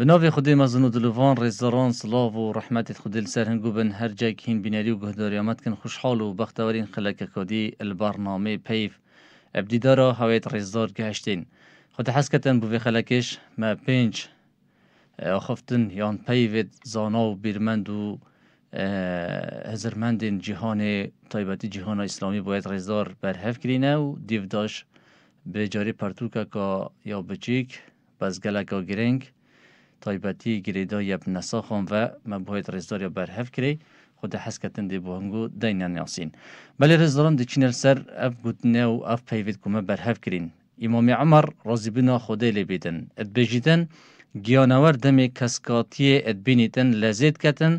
به نام خدای مزن و دلوان رزداران صلاح و رحمت خدای سر هنگو بن هر جای که هین بیناری و گهداری آمد کن خوشحال و بختوارین خلق کدی البرنامه پیف ابدی دارا هوایت رزدار گهشتین خود حس کتن بوی خلقش ما پنج آخفتن یان پیوت زانا و بیرمند و هزرمندین جهان طایبتی جهان اسلامی باید رزدار برهف کرینه و دیو داش به جاری پرتوکا که یا بچیک بس گلکا گرنگ طایبتی گریدا یب نساخان و مباید رزدار یا برهف کری خود حس کتن دی بوهنگو دینن یاسین بله رزداران دی چینل سر اف گوتنه و اف پیوید کمه برهف کرین امام عمر رازی بنا خوده لی بیدن اد بجیدن گیانور دمی کسکاتی اد بینیتن لزید کتن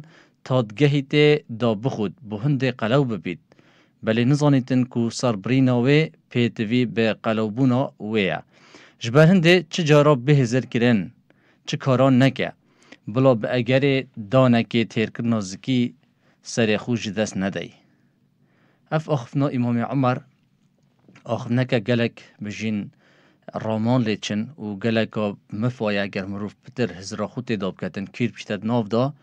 تادگهیت دا بخود بهند قلو ببید بله نزانیتن کو سربریناوی پیتوی به قلوبونا ویا جبر هنده چه جارا بهزر کرن چه کاران نکه بلا به اگر دانه تیر کرنا زکی سر خوش دست ندهی اف آخفنا امام عمر آخفنا که گلک بجین رامان لیچن و گلک مفای اگر مروف پتر هزرا خود داب کتن کیر پشتد ناف دا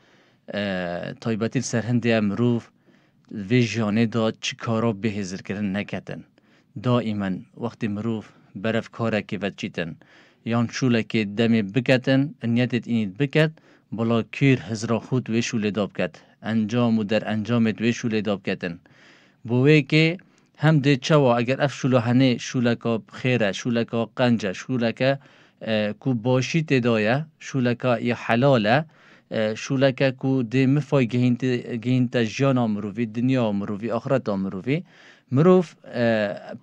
تایبتی سرهنده مروف ویجانه دا چی کارا بهزر کرن نکتن دائما وقتی مروف برف کاره که وچیتن یان شوله که دمی بکتن نیتت اینید بکت بلا کیر هزرا خود وی شوله داب کت انجام و در انجامت وی شوله داب کتن بوی که هم ده چوا اگر اف شوله هنه شوله که خیره شوله که قنجه شوله که کو باشی تدایه شوله که یا حلاله شوله که کو ده مفای گهینت جانا مروفی دنیا مروفی آخرت مروفی مروف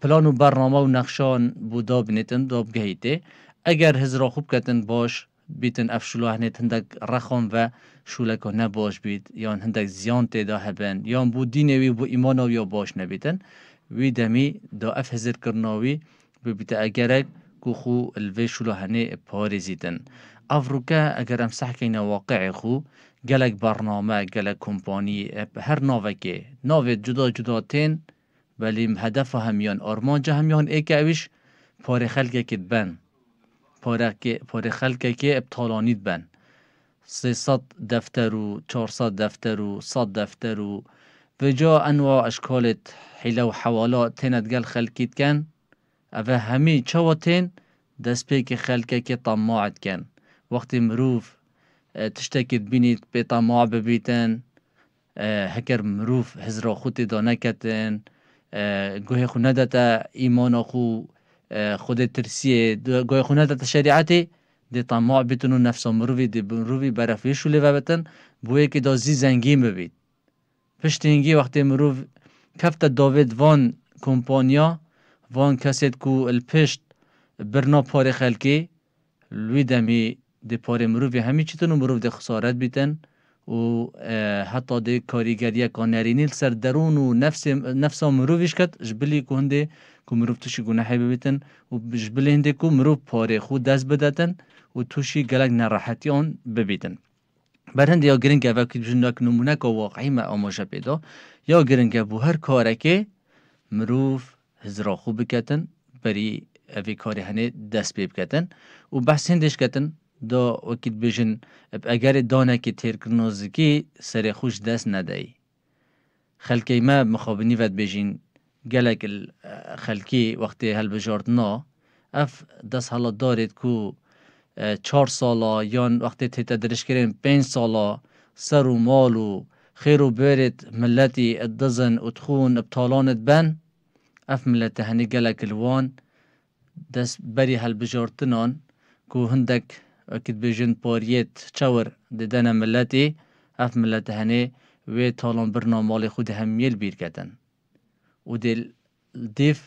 پلان و برنامه و نقشان بو داب نیتن داب گهیته اگر هزرا خوب کتن باش بیتن اف شلو هنیت هندک رخم و شولکا نباش بید یا هندک زیان تیدا هبن یا بو دینوی بو ایمانوی باش نبیتن وی دمی دا اف هزر کرناوی ببیتا اگرک کو خو الوی شلو هنی پارزیتن افروکا اگر امسح کین واقع خو گلک برنامه گلک کمپانی هر ناوکه ناوی جدا جدا تین ولی هدف همیان آرمانجا همیان ای که اویش پار خلقه کت بن پار خلقه که ابطالانید بن 300 دفتر و 400 دفتر و 100 دفتر و جا انواع اشکالت حیله و حوالا تیند گل خلقید کن اوه همی چواتین دست پی که خلقه که طماعت کن وقتی مروف تشتکید بینید به طماع ببیتن هکر مروف هزرا خودی دانه کتن گوه خو ندتا ایمان خو خود ترسیه گوه خو ندتا شریعتی دی طماع بیتنو نفس مروفی دی مروفی برفیشو لیوه بتن بویه که دا زی زنگین ببید پشت هنگی وقتی مروف کفت داوید وان کمپانیا وان کسید کو الپشت برنا پار خلکی لوی دمی دی پار مروفی همی چیتنو مروف دی خسارت بیتن و حتی ده کاریگریه کانرینیل سر درون و نفس مروفیش کد جبلی که هنده که مروف توشی گناحی ببیتن و جبلی هنده که مروف پاره خود دست بدتن و توشی گلک نراحتی آن ببیتن بر هنده یا گرنگه وقتی جنوک نمونه که واقعی ما آماشه پیدا یا گرنگه بو هر کاره که مروف هزرا خوب بکتن بری اوی کاری هنه دست بکتن و بحث هندش کتن دا وقت بیشن اگر دانه که تیر کرنازکی سر خوش دست ندهی خلکی ما مخابنی ود بیشین گلک خلکی وقتی هل بجاردنا اف دست حالا دارید کو 4 سالا یا وقتی تیتا درش کرین 5 سالا سر و مال و خیر و برد ملتی ادزن ادخون ابطالانت بن اف ملت هنی گلک الوان دست بری هل بجاردنان کو هندک اكيد بيجن باريت تشاور ددنا ملتي اف ملت هني و طالان برنامه خود همیل بیر کتن و دل دیف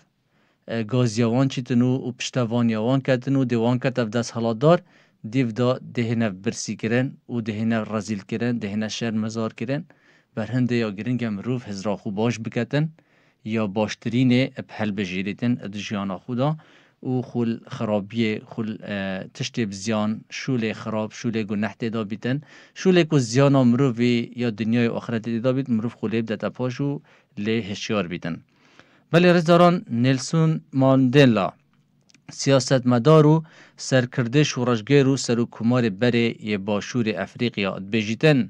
گازیوان چیتنو و پشتوانیوان کتنو دیوان کتف دست حالادار دیف دا دهنه برسی کرن و دهنه رزیل کرن دهنه شر مزار کرن بر هنده یا گرنگم روف هزرا خو باش بکتن یا باشترینه بحل بجیریتن ادجیانا خودا و خل خرابیه خل تشتی بزیان شوله خراب شوله گناه تدا بیتن شوله کو زیان مروفی یا دنیای آخرت تدا بیت مروف خلیب دتا پاشو لی هشیار بیتن. ولی رزداران نیلسون ماندلا سیاستمدار و سرکرده شورشگر و سروکمار بره یه باشور افریقیا بیجیتن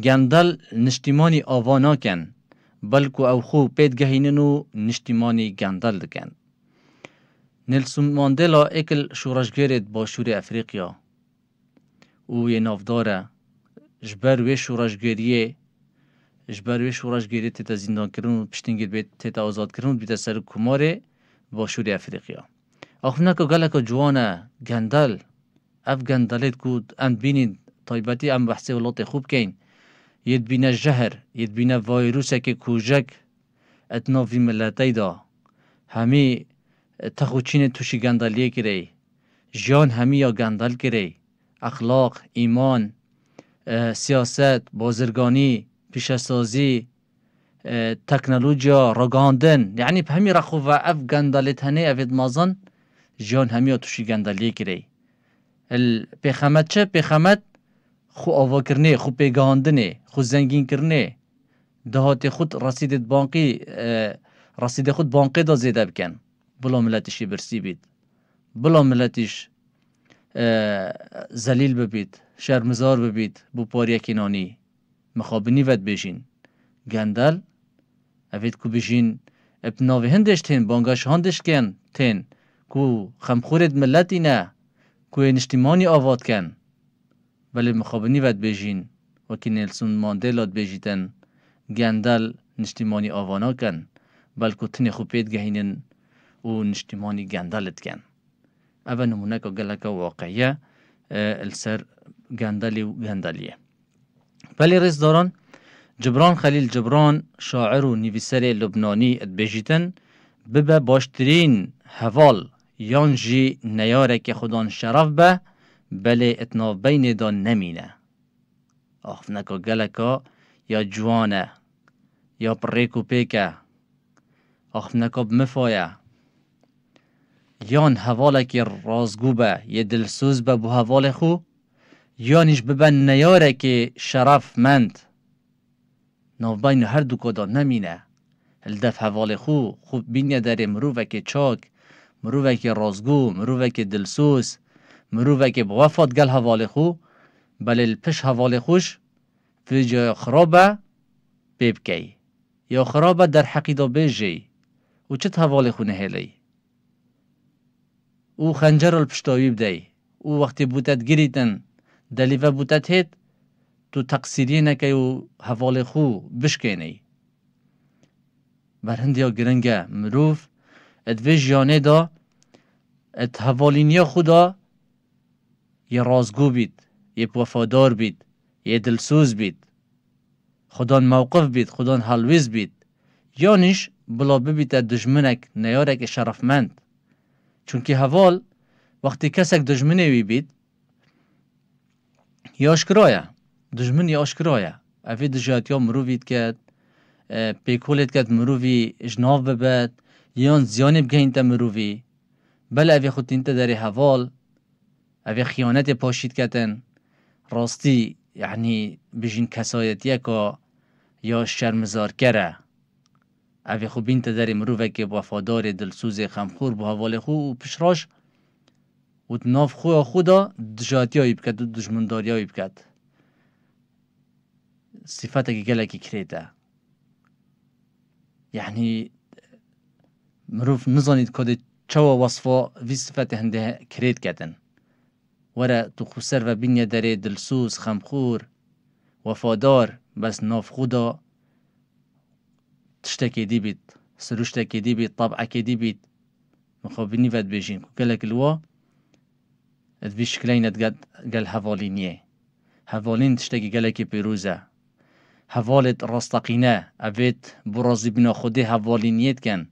گندل نشتیمانی آوانا کن بلکو او خو پید گهینن و نشتیمانی گندل دکن. نلسون ماندلا اکل شورشگرد باشور افریقیا و یه نافداره جبروی شورشگریه تیتا زندان کرن و پشتنگیر بیت تیتا آزاد کرن و بیتا سر کمار باشور افریقیا. آخونا که گلک جوانه گندل اف گندلیت کود ام بینید طایبتی ام بحثی ولات خوب کن ید بینه جهر ید بینه وایروسه که کوجک اتنافی ملتی دا همی تخوچین توشی گندلیه کری جان همی یا گندل کری اخلاق ایمان سیاست بازرگانی پیشسازی تکنولوژیا رگاندن یعنی به همی رخو و اف گندلیت هنه افید مازن جان همی یا توشی گندلیه کری پیخمت چه؟ پیخمت خو آوا کرنه خو پیگاندنه خو زنگین کرنه دهات خود رصید خود بانقی دا زیده بکن بلا ملتشی برسی بید بلا ملتش زلیل ببید شرمزار ببید بو پاریا کنانی مخابنی ود بشین گندل اوید کو بشین ابناوی هندش تین بانگاش هندش کن تین کو خمخورد ملتی نه کو نشتیمانی آواد کن ولی مخابنی ود بجین وکی نیلسون ماندلا بجیتن گندل نشتیمانی آوانا کن بلکو تنی خوبید گهینن و نشتیمانی گندلت کن. اوه نمونه که گلک واقعیه السر گندلی و گندلیه. ولی رئیس داران جبران خلیل جبران شاعر و نویسر لبنانی ات بجیتن ببه باشترین حوال یانجی نیاره که خودان شرف به بله اتناف بین دان نمینه آخفنکا گلکا یا جوانه یا پریکو پیکه آخفنکا بمفایه یان حواله که رازگو به یه دلسوز به بو حوال خو یانش ببن نیاره که شرف مند ناف بین هر دو کدا نمینه الدف حوال خو خوب بینه داره مروفه که چاک مروفه که رازگو مروفه که دلسوز مروفه که بوفاد گل حوال خو بله الپش حوال خوش فی جای خرابه بیبکی یا خرابه در حقیده بیجی و چت حوال خو نهیلی او خنجر الپشتاوی بدهی او وقتی بوتت گریتن دلیوه بوتت هید تو تقصیری نکی و حوال خو بشکنی برهندیا گرنگه مروف ادوی جانه دا ات حوالینیا خدا یه رازگو بید یه وفادار بید یه دلسوز بید خدان موقف بید خدان حلویز بید یانش بلا ببید دجمنک نیارک شرفمند چونکه حوال وقتی کسک دجمنه وی بید یا اشکرایه دجمن یا اشکرایه اوی دجات یا مروفید کد پیکولت کد مروفی اجناف ببد یان زیانی بگهین تا مروفی بله اوی خود انت داری حوال اوی خیانت پاشید کتن راستی یعنی بجین کسایتیه که یا شرمزار کره اوی خود انت داری مروفه که وفادار دلسوز خمخور با حوال خو و پشراش و ناف خو خدا دجاتیایی بکد و دجمنداریایی بکد صفته که گلکی کریده یعنی مروف نزانید که چه وصفه وی صفت هنده کرید کردن وره تو خسر و بینیه داره دلسوز خمخور وفادار بس ناف خدا تشتکی دی بید سروشتکی دی بید طبعکی دی بید مخابینی ود بیجین که گلک الوا ادوی شکلین ادگد گل حوالینیه حوالین تشتکی گلکی پیروزه حوالت راستقینه اوید برازی بنا خوده حوالینیت کن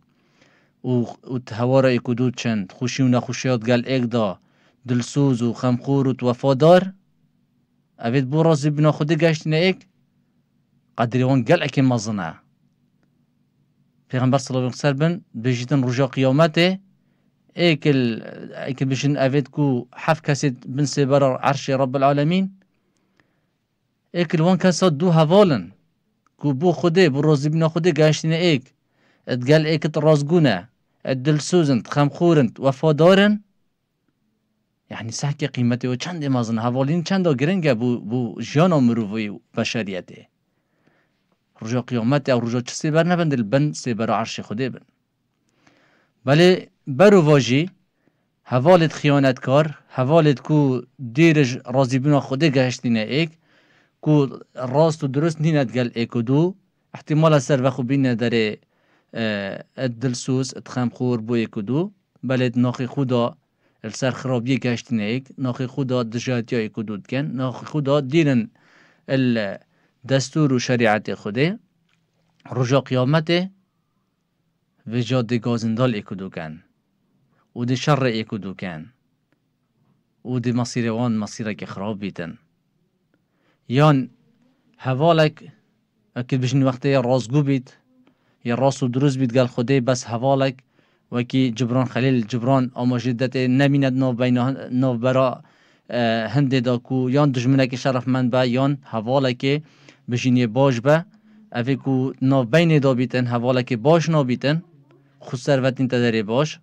و تهوار اکدود چند خوشی و نخوشیات گل ایک دا دلسوز و خمخور و وفادار اوید برازی بنا خوده گشتینه ایک قدریوان گل اکی مزنه پیغمبر صلی اللہ علیہ وسلم بجیتن رجا قیامته ایکل بشن اوید کو حف کسید بن سبر عرش رب العالمین ایکل وان کسا دو حوالن کو بو خوده بو رازی بنا خوده گشتینه ایک ادگل ایکت رازگونه دلسوزند خمخورند وفادارن یعنی سحک قیمتی و چند مازن حوالین چند گرنگه بو جان مروی و بشریته رجا قیامت او رجا چسی بر نبندل بن سی بر عرش خوده بن بله برو واجی حوالت خیانتکار حوالت کو دیرج رازی بنا خوده گهشتینه ایک کو راست و درست نیند گل ایک و دو احتمال سر و خوبینه داره دلسوز اتخمخور بو ایک و دو بله ناخی خدا السر خرابی گشتینه ایک ناخی خدا دجاتی ایک و دو کن ناخی خدا دیرن دستور و شریعت خوده رجا قیامت و جاد گازندال ایک و دو کن و دی شر ایک و دو کن و دی مصیر وان مصیره که خراب بیتن یان حوالک اکید بشن وقتی یا رازگو بیت یا راست و درست بیت گل خوده بس حوالک وکی جبران خلیل جبران اما جدت نمیند نو برا هنده دا کو یان دجمنه که شرف من با یان حواله که بشینی باش با اوه کو نو بین دا بیتن حواله که باش نا بیتن خود سروتین تداری باش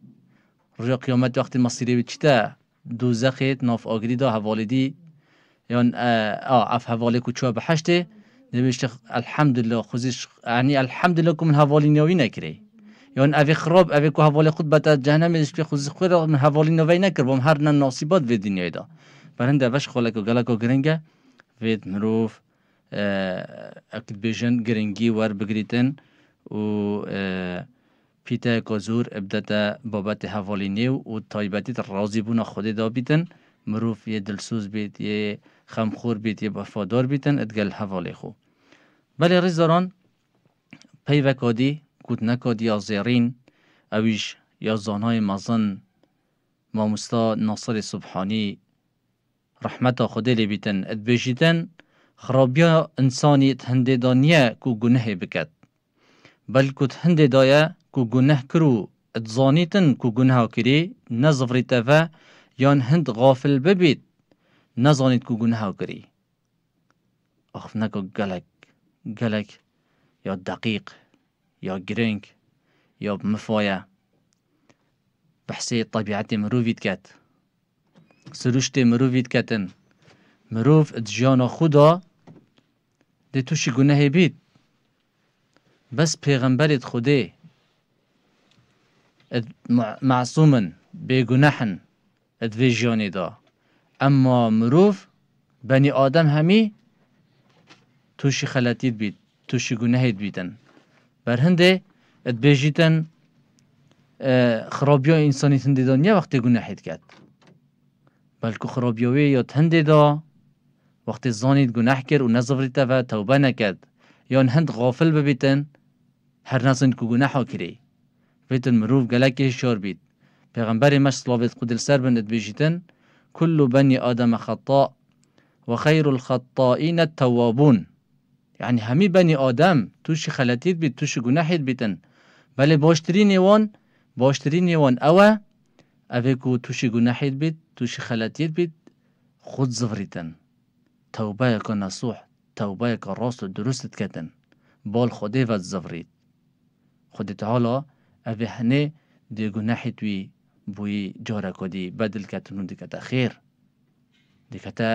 رجا قیامت وقتی مصیری بیت چیتا دوزخیت ناف آگری دا حواله دی یان اف حواله کو چوه بحشته نوشته الحمدلله خوزیش یعنی الحمدلله که من حوالی نوی نکری یان اوی خراب اوی که حوالی خود بتا جهنم ایش که خوزیش خود من حوالی نوی نکر بام هر نن ناصیبات وی دنیای دا برنده اوش خالک و گلک و گرنگه وید مروف اکد بیشن گرنگی ور بگریتن و پیتا کازور ابدتا بابت حوالی نیو و تایبتی رازی بونا خودی دا بیتن مروف یه دلسوز بیت یه خمخور بیت یه وفادار بیتن ادگل حوالی خو بله ریزداران پیوه کادی کود نکادی یا زیرین اویش یا زانهای مزن مامستا ناصر سبحانی رحمت خودی لی بیتن اد بیشیتن خرابیا انسانی هنده دانیه کو گناه بکد بلکه هنده دایه کو گناه کرو اد زانیتن کو گناه کری نظفریت و یان هند غافل ببید نزانید کو گناه کری اخف نکو گلک یا دقیق یا گرنگ یا مفایا بحثی طبیعت مروفید کت سروشت مروفید کتن مروف ادجان خدا ده توشی گناه بید بس پیغمبرت خوده معصومن بگناحن ادوی جانی دا اما مروف بنی آدم همی توشی خلطید بید توشی گناهید بیدن بر هنده ادبیجیتن خرابیا انسانی هنده دا نیا وقتی گناهید کد بلکه خرابیاوی یا هنده دا وقتی زانید گناه کرد و نظفریت و توبه نکد یا هند غافل ببیتن هر نزانید که گناه ها کری بیتن مروف گلکه شار بید پیغمبر مش صلوات قدل سر بند ادبیجیتن كل بني آدم خطاء وخير الخطائين التوابون يعني همي بني آدم توشي خلطيت بيت توشي گناحيت بيتن بله باشترين يوان اوه اوه توشي گناحيت بيت توشي خلطيت بيت خود زفريتن توبه يكا نصوح توبه يكا راست و درست كتن بال خوده و زفريت خود تعالى اوه هنه دي گناحيت وي بوی جاره کدی بدل کتنون دیکتا خیر دیکتا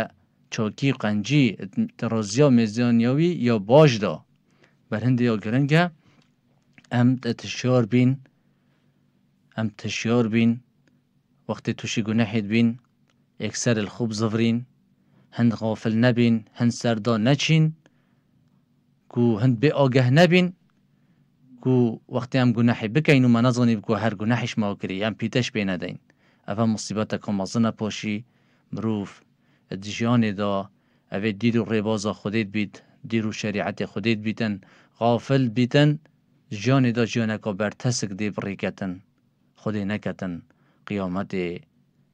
چاکی قنجی ترازیا میزانیاوی یا باش دا برهنده یا گرنگه ام تشیار بین وقتی توشی گناحید بین اکسر الخوب زفرین هند غافل نبین هند سردا نچین کو هند بی آگه نبین کو وقتی هم گناحی بکین و من نزانیم که هر گناحش ما کری هم پیتش بی ندین اوه مصیبت که مزن پاشی مروف ادجان دا اوه دیر و ربازا خودید بید دیر و شریعت خودید بیتن غافل بیتن جان دا جانکا بر تسک دی بریکتن خودی نکتن قیامت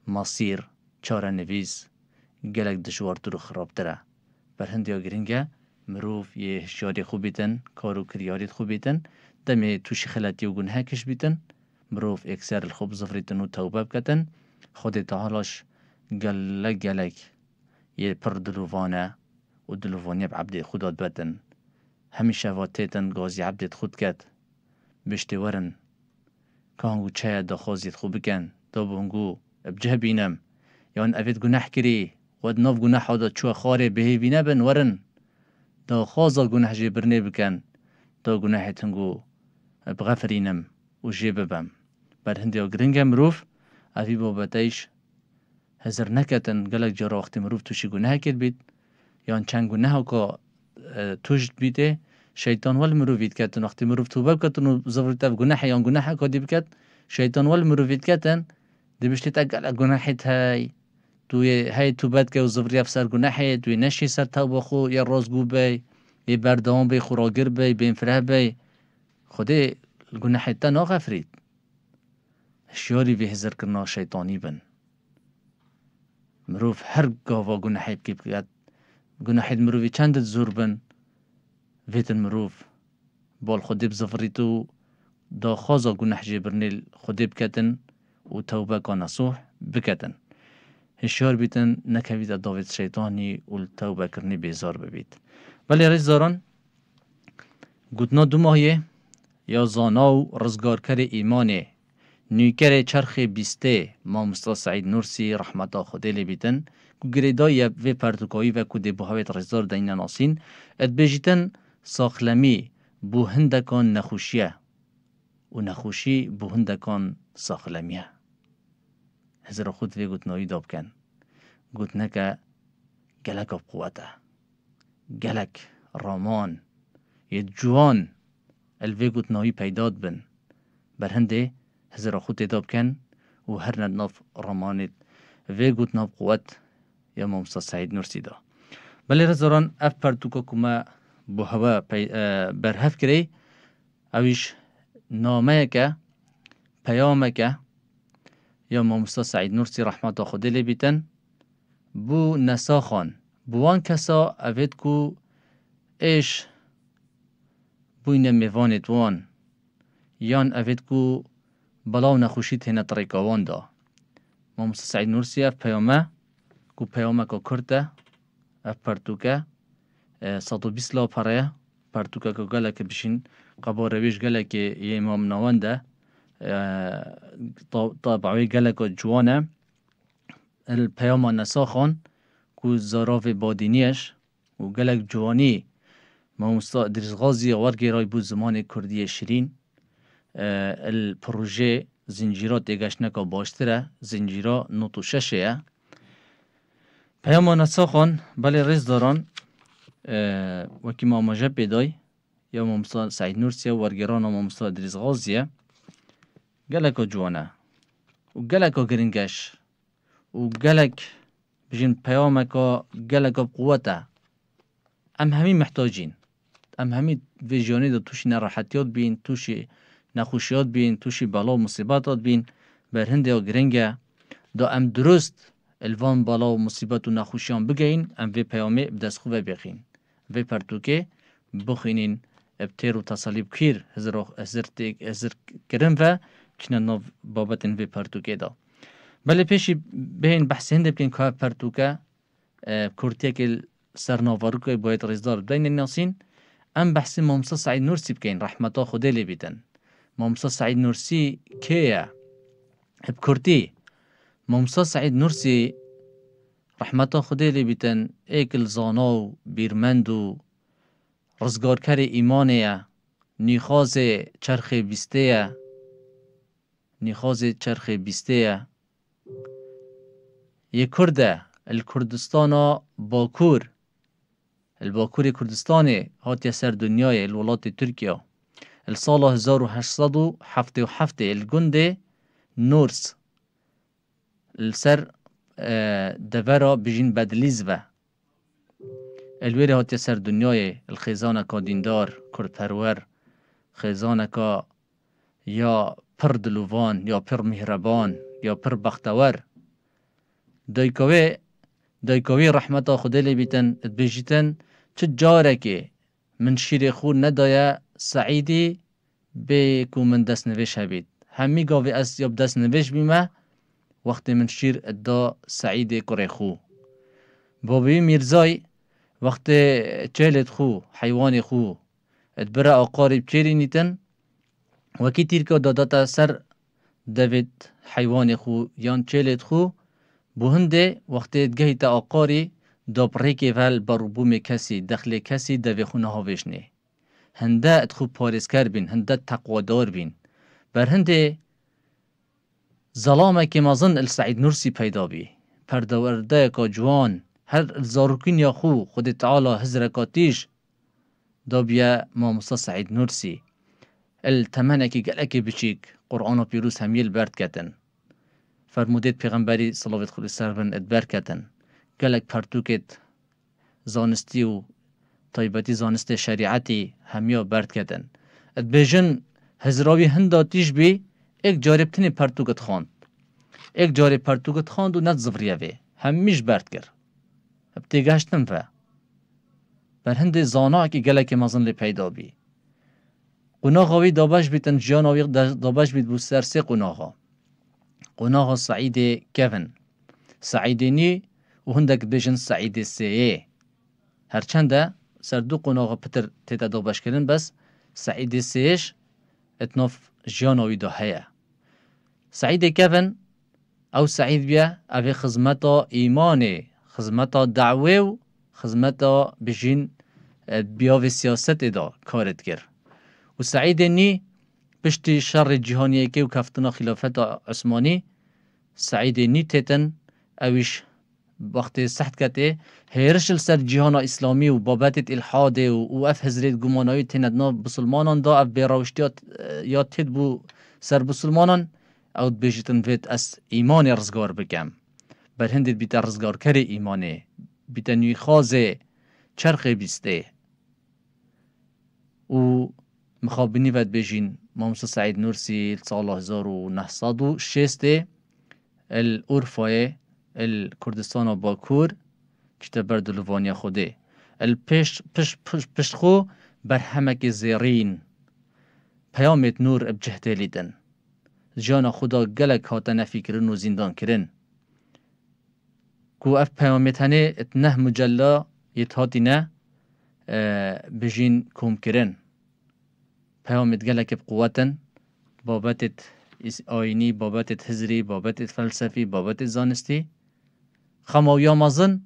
مصیر چاره نویز گلک دشوارتر و خرابتره بر هندیا گرینگه مروف یه شاری خوب بیتن کارو کریاریت خوب بیتن دمی توشی خلطی و گناه کش بیتن مروف اکسر الخوب زفریتن و توبه بکتن خود تعالیش گلک یه پر دلووانه و دلووانی بعبد خودت بتن همیشه واتیتن گازی عبدت خود کت بشتی ورن که هنگو چه دخوازید خوب بکن دا بهنگو بجه بینم یان اوید گناه کری ود ناف گناه دا چو خاره بهی بینه بن ورن دا خوازا گناه جی برنه بکن دا گناه تنگو بغفرینم و جی ببم بر هندی و گرنگ مروف اوی بابتایش هزر نکتن گلک جارا وقتی مروف توشی گناه کد بید یان چند گناه که توجد بیده شیطان ول مروفید کتن وقتی مروف توبه کتن و زفرت گناه یان گناه که دی بکت شیطان ول مروفید کتن دی بشتید اگل گناهت های توبت که و زفری افسر گناهت توی نشی سر توبه خو یا رازگو بی یا بردوام بی خوراگر بی بین فره بی خودی گناهت تا ناغفرید شیاری به هزر کرنا شیطانی بن مروف هر گاوا گناهت که بکت گناهت مروفی چندت زور بن ویتن مروف بال خودی بزفری تو دا خوازا گناه جبرنیل خودی بکتن و توبه که نصوح بکتن هشیار بیتن نکوید داوید شیطانی و توبه کرنی بیزار ببید ولی رئیس دارن گوتنا دو ماهیه یا زانا و رزگارکر ایمانه نیوکر چرخ بیسته ما مصطفی سعید نورسی رحمت خدا لی بیتن کو گریدای و پرتوکایی و کو دبوهویت رزدار دین ناسین ات بیجیتن ساخلمی بو هندکان نخوشیه و نخوشی بو هندکان ساخلمیه هزار خود وی گوتنایی داب کن گوتنکه گلک آب قوته گلک رامان یه جوان الوی گوتنایی پیداد بن بر هنده هزار خود داب کن و هر ندناف رامانید وی گوتناب قوت یا مامستا سعید نورسی دا بلی رزاران اف پرتوکا کما بو هوا برهف کری اویش نامه که پیامه که یا مامستا سعید نورسی رحمت خدا لی بیتن بو نساخان بوان کسا اوید کو ایش بوین میوانت وان یان اوید کو بلاو نخوشی تینه طریقاوان دا مامستا سعید نورسی اف پیامه کو پیامه که کرده اف پرتوکه 120 لا پره پرتوکه که گله که بشین قبارویش گله که یه امام نوانده طابعوی گله که جوانه الپیام نساخان کو زاراف بادینیش و گله جوانی مامستا ادریس غازی ورگی رای بود زمان کردی شیرین الپروژه زنجیرات دیگشنکا باشتره زنجیرا نوتو ششه پیام نساخان بله رز داران وکی ما مجب بدای یا مامستا سعید نورسی و ورگران مامستا ادریس غازیه گلک جوانه و گلک گرنگش و گلک بجین پیام که گلک قوته ام همین محتاجین ام همین ویژانی دا توشی نراحتیات بین توشی نخوشیات بین توشی بلا و مصیباتات بین بر هنده گرنگه دا ام درست الوان بالا و مصیبت و نخوشیان بگین ام وی پیامه بدست خوبه بخین وی پرتوکه بخینین ابتر و تصالیب کیر هزر کرن و کنه نو بابت این وی پرتوکه دا بله پیشی بین بحث هنده بکن که پرتوکه کرتیه که سرناوارو که باید رزدار بدین ناسین ام بحث مامستا سعید نورسی بکن رحمتا خوده لی بیتن مامستا سعید نورسی که بکرتی مامستا سعید نورسی رحمتا خدا لی بیتن ایکل زاناو بیرمندو رزگارکر ایمانه نیخاز چرخ بیسته یه کرده الکردستان باکور الباکور کردستان هاتی سر دنیای الولات ترکیه السال 1877 الگنده نورس السر دورا بجین بدلیز و الویر هاتی سر دنیای الخیزانه که دیندار کردپرور خیزانه که یا پر دلوان یا پر مهربان یا پر بختور دایکوی رحمت خدا لی بیتن بیجیتن چه جاره که من شیر خور ندایه سعیدی به کو من دست نوش هبید همی گاوی از یاب دست نوش بیمه وقتی من شیر ادا سعیدی کره خو بابی میرزای وقتی چهلت خو حیوان خو ادبره آقاری بچیری نیتن وکی تیر که داداتا سر دوید حیوان خو یان چلت خو بو هنده وقتی گهی تا آقاری دابری که ول بروبوم کسی دخل کسی دوی خونه ها وشنه هنده ادخو پارسکر بین هنده تقوادار بین بر هنده ظلامه که مازن السعید نورسی پیدا بی پردورده که جوان هر زاروکین یا خو خود تعالی هزرکاتیش دا بیا ماموسا سعید نورسی التمنه که گلک بچیک قرآن و پیروز همیل برد کتن فرمودید پیغمبری صلوات خود سربن ادبر کتن گلک پرتوکت زانستی و طایبتی زانست شریعتی همیا برد کتن ادبیجن هزراوی هنداتیش بی ایک جاربتنی پرتوکت خواند ایک جارب پرتوکت خواند و ند زفریه وی همیش برد کر ابتگاشتن فا بر هند زانا که گلک مازن لی پیدا بی قناغاوی دابش بیتن جاناوی دابش بیت بو سرسه قناغا سعید کفن سعیدینی و هندک بیجن سعید سیه هرچنده سردو قناغا پتر تیتا دابش کردن بس سعید سیش اتناف جاناوی دا هیا سعید کفن او سعید بیا اوی خزمتا ایمانه خزمتا دعوه و خزمتا بجین بیاوی سیاست دا کارت گر و سعید نی پشتی شر جهانیه که و کفتنا خلافت عثمانی سعید نی تیتن اویش وقتی سحت کته هیرشل سر جهان اسلامی و بابت الحاد و اف هزرید گمانایی تیندنا بسلمانان دا اف بیراوشتیات یا تید بو سر بسلمانان او بیجتن وید از ایمان رزگار بکم بر هندید بیتا رزگار کری ایمانه بیتا نوی خوازه چرخ بیسته و مخابنی ود بیجین ماموسا سعید نورسی سال 1906 الارفای الکردستان باکور کتاب بردلوانی خوده پشت خو بر همک زیرین پیامت نور ابجهده لیدن جانا خدا گلک هاتا نفی کرن و زندان کرن کو اف پیامت هنه اتنه مجلا یتهاتی نه بجین کوم کرن پیامت گلک بقوتن بابت آینی بابت هزری بابت فلسفی بابت زانستی خماویا مازن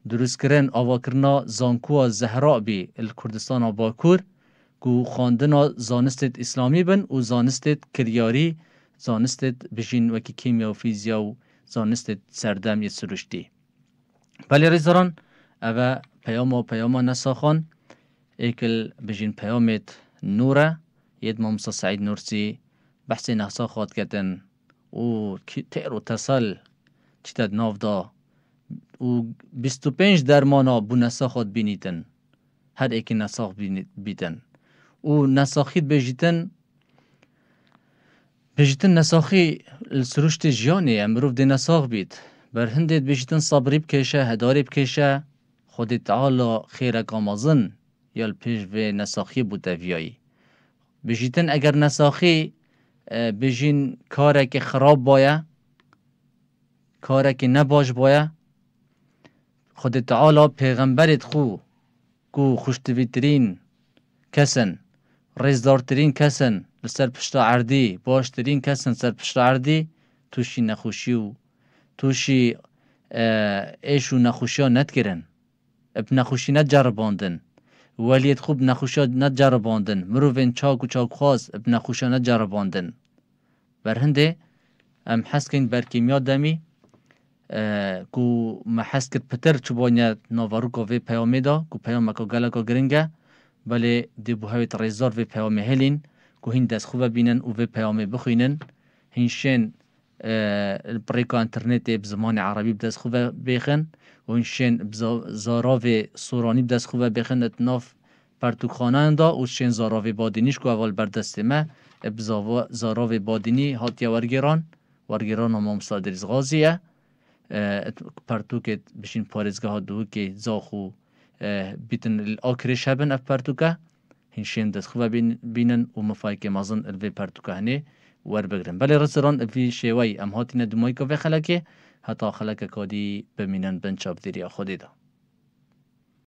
دروست کرن آوا کرنا زانکوا زهراء بی الکردستان باکور کو خواندنا زانست اسلامی بن و زانست کریاری زانست بجین وکی کیمیا و فیزیا و زانست سردم یه سروشتی بلی ریزاران اوه پیاما نساخان ایکل بجین پیامت نوره ید ماموسا سعید نورسی بحثی نحسا خواد کتن و تیر و تصل چیتد ناف دا و 25 درمانا بو نساخات بینیتن هر ایکی نساخ بیتن و نساخیت بجیتن نساخی السروشت جیانه امروف دی نساخ بیت بر هندید بجیتن صبری بکشه هداری بکشه خود تعالی خیرک آمازن یا الپیش و نساخی بوده ویایی بجیتن اگر نساخی بجین کاره که خراب باید کاره که نباش باید خود تعالی پیغمبرت خو کو خوشتویترین کسن رزدارترین کسن سر پشت عردی باشترین کسن سر پشت عردی توشی نخوشی و توشی ایش و نخوشی ها ند کرن اب نخوشی ند جرباندن ولیت خوب نخوشی ها ند جرباندن مروفین چاک و چاک خواست اب نخوشی ها ند جرباندن بر هنده ام حس کن بر کیمیا دمی کو محس کت پتر چوبانیا ناواروکا وی پیامی دا کو پیام که گلکا گرنگه بله دی بوهایت ریزار وی پیامی هلین کو هین دست خوبه بینن و وی پیامی بخوینن هینشین البریکا انترنت بزمان عربی بدست خوبه بیخن و هینشین زاراوی سورانی بدست خوبه بیخن اتناف پرتوک خانه دا و شین زاراوی بادینیش کو اول بردست ما زاراوی بادینی هاتی ورگیران هم صادریز غازیه پرتوکت بشین پارزگاه دو که زاخو بیتن آکرش هبن اف پرتوکه هنشین دست خوبه بینن و مفایک مازن الوی پرتوکه هنه ور بگرن بله رسران الوی شوی ام هاتین دمایی که خلکه حتی خلکه کادی بمینن بنچاب دیری خودی دا